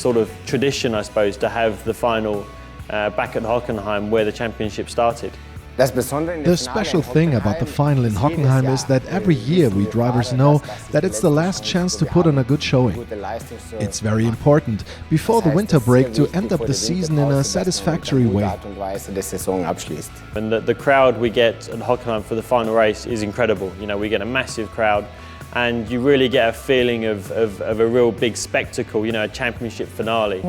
sort of tradition, I suppose, to have the final back at Hockenheim where the championship started. The special thing about the final in Hockenheim is that every year we drivers know that it's the last chance to put on a good showing. It's very important before the winter break to end up the season in a satisfactory way. And the crowd we get at Hockenheim for the final race is incredible. You know, we get a massive crowd, and you really get a feeling of a real big spectacle, you know, a championship finale.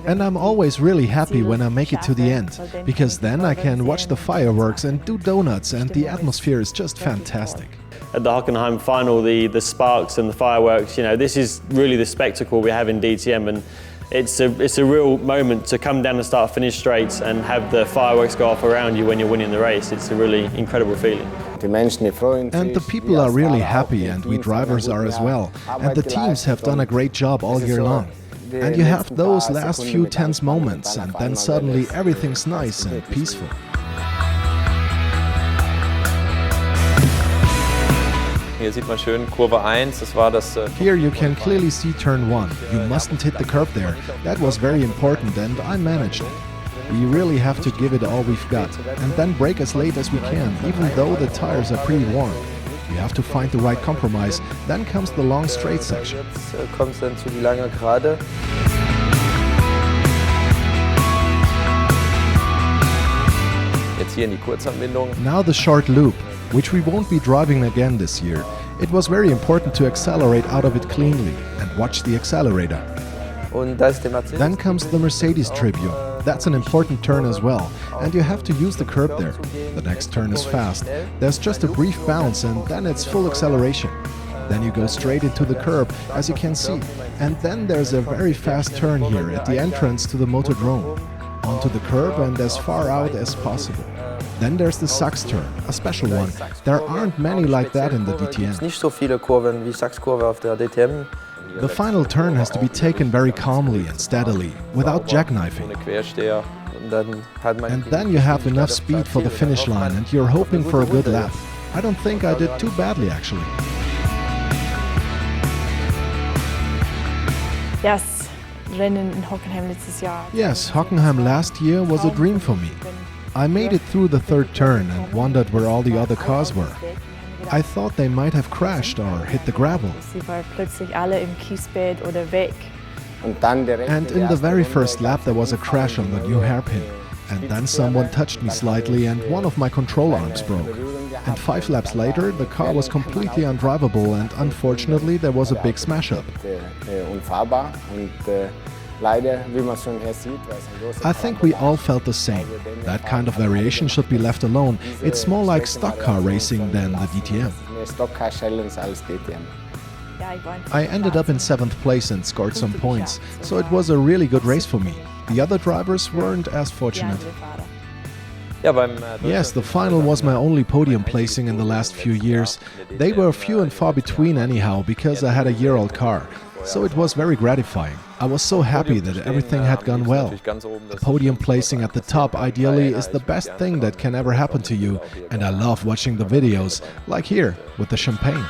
And I'm always really happy when I make it to the end, because then I can watch the fireworks and do donuts, and the atmosphere is just fantastic. At the Hockenheim final, the sparks and the fireworks, you know, this is really the spectacle we have in DTM, and it's a real moment to come down the start-finish straights and have the fireworks go off around you when you're winning the race. It's a really incredible feeling. And the people are really happy, and we drivers are as well. And the teams have done a great job all year long. And you have those last few tense moments, and then suddenly everything's nice and peaceful. Hier sieht man schön Kurve 1, das war das... Here you can clearly see turn 1. You mustn't hit the curb there. That was very important, and I managed it. We really have to give it all we've got, and then brake as late as we can, even though the tires are pretty warm. We have to find the right compromise. Then comes the long straight section. Jetzt kommt es dann zu die lange Gerade. Jetzt hier in die Kurzanbindung. Now the short loop, which we won't be driving again this year. It was very important to accelerate out of it cleanly and watch the accelerator. Then comes the Mercedes Tribune. That's an important turn as well, and you have to use the curb there. The next turn is fast. There's just a brief bounce and then it's full acceleration. Then you go straight into the curb, as you can see. And then there's a very fast turn here at the entrance to the Motordrome. Onto the curb and as far out as possible. Then there's the Sachs turn, a special one. There aren't many like that in the DTM. Nicht so viele Kurven wie Sachs-Kurve auf der DTM. The final turn has to be taken very calmly and steadily, without jackknifing. And then you have enough speed for the finish line and you're hoping for a good lap. I don't think I did too badly, actually. Yes, Hockenheim last year was a dream for me. I made it through the third turn and wondered where all the other cars were. I thought they might have crashed or hit the gravel. And in the very first lap there was a crash on the new hairpin. And then someone touched me slightly and one of my control arms broke. And 5 laps later the car was completely undrivable and unfortunately there was a big smash-up. I think we all felt the same. That kind of variation should be left alone. It's more like stock car racing than the DTM. I ended up in 7th place and scored some points, so it was a really good race for me. The other drivers weren't as fortunate. Yes, the final was my only podium placing in the last few years. They were few and far between anyhow, because I had a year-old car. So it was very gratifying. I was so happy that everything had gone well. A podium placing at the top ideally is the best thing that can ever happen to you, and I love watching the videos, like here, with the champagne.